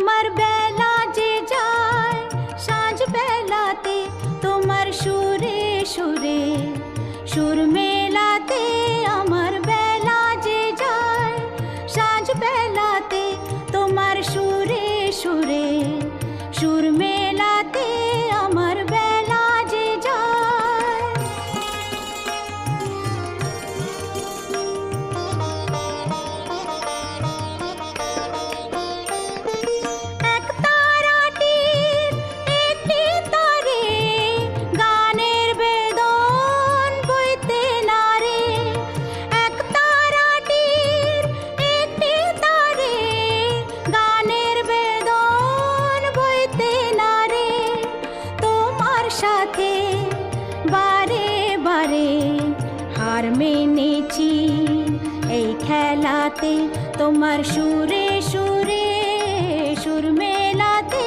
আমার বেলা যে যায় সাঁঝ বেলাতে তোমার সুরে সুরে সুর মেলাতে, আমার বেলা যে যায় সাঁঝ বেলাতে তোমার সুরে সুরে সুর মেলাতে, আমার বেলা যে যায়। এক তারাটির একটি তারে গানের বেদন বইতে নারে, এক তারাটির একটি তারে গানের বেদন বইতে নারে, তোমার সাথে বারে বারে হার মেনেছি এই খেলাতে, তোমার সুরে সুরে সুর মেলাতে,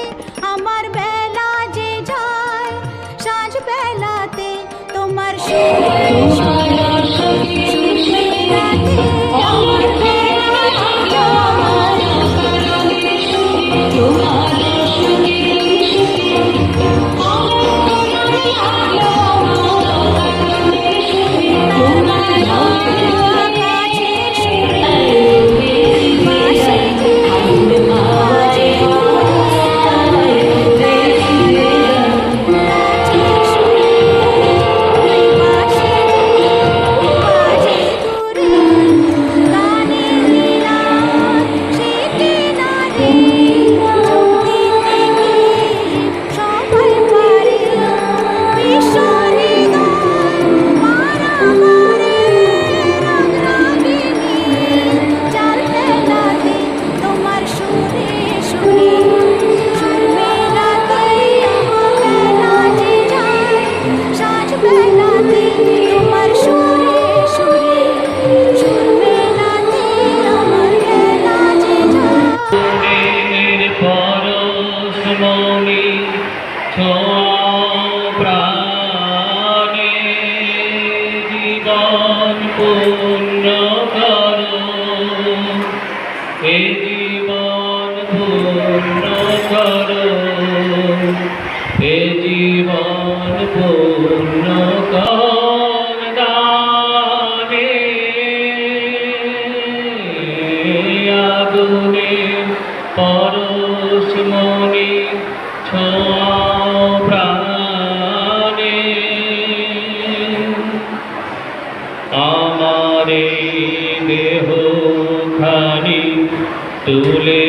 আমার বেলা যে যায় সাঁঝ বেলাতে তোমার সুরে সুরে সুর মেলাতে, আমার বেলা যে যায়। জীবন পূর্ণ করো, এ জীবন পূর্ণ করো, এ জীবন পূর্ণ কর দানে, আগুনে পরশ মনে ছোঁয়াও প্রাণে, আমারে দেহ খানি তুলে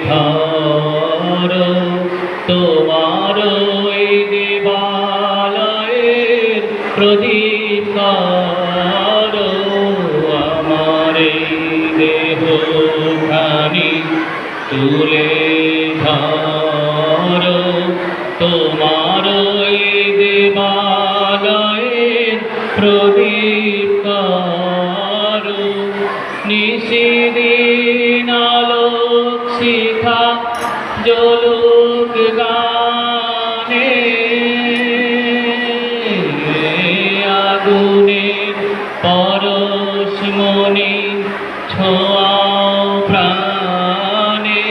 ধরো, তোমার এই দেবালয়ের প্রদীপ করো, আমারে দেহ খানি তুলে ধরো, তোমার এই দেবালয়ের প্রদীপ করো, নিশিদিন আলোক শিখা জ্বলুক গানে, আগুনের পরশ মনে ছোঁয়াও প্রাণে,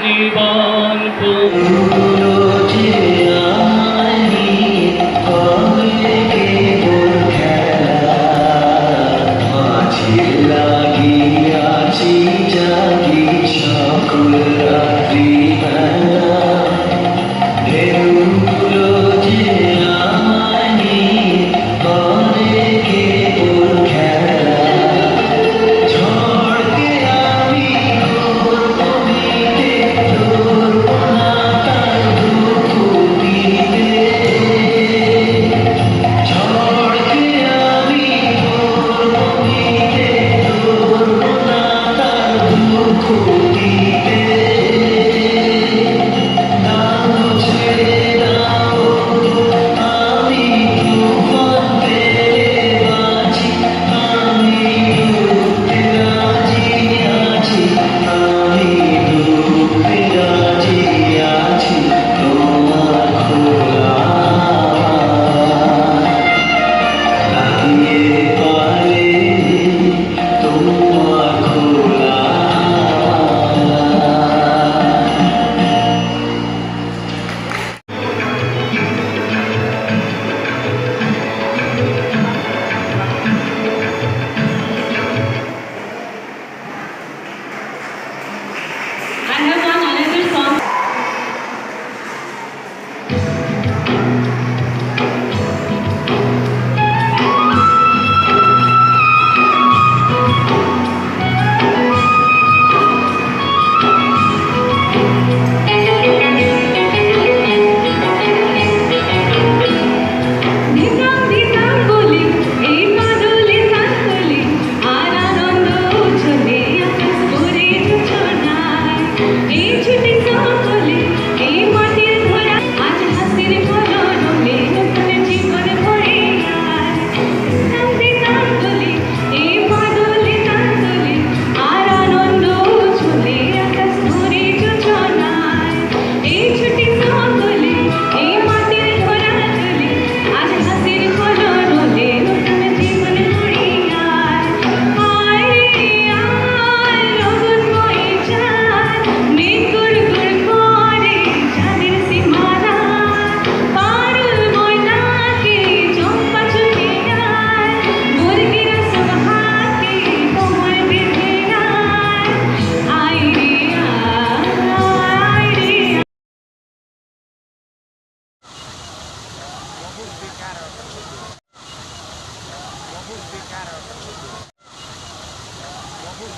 জীবন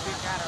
bicara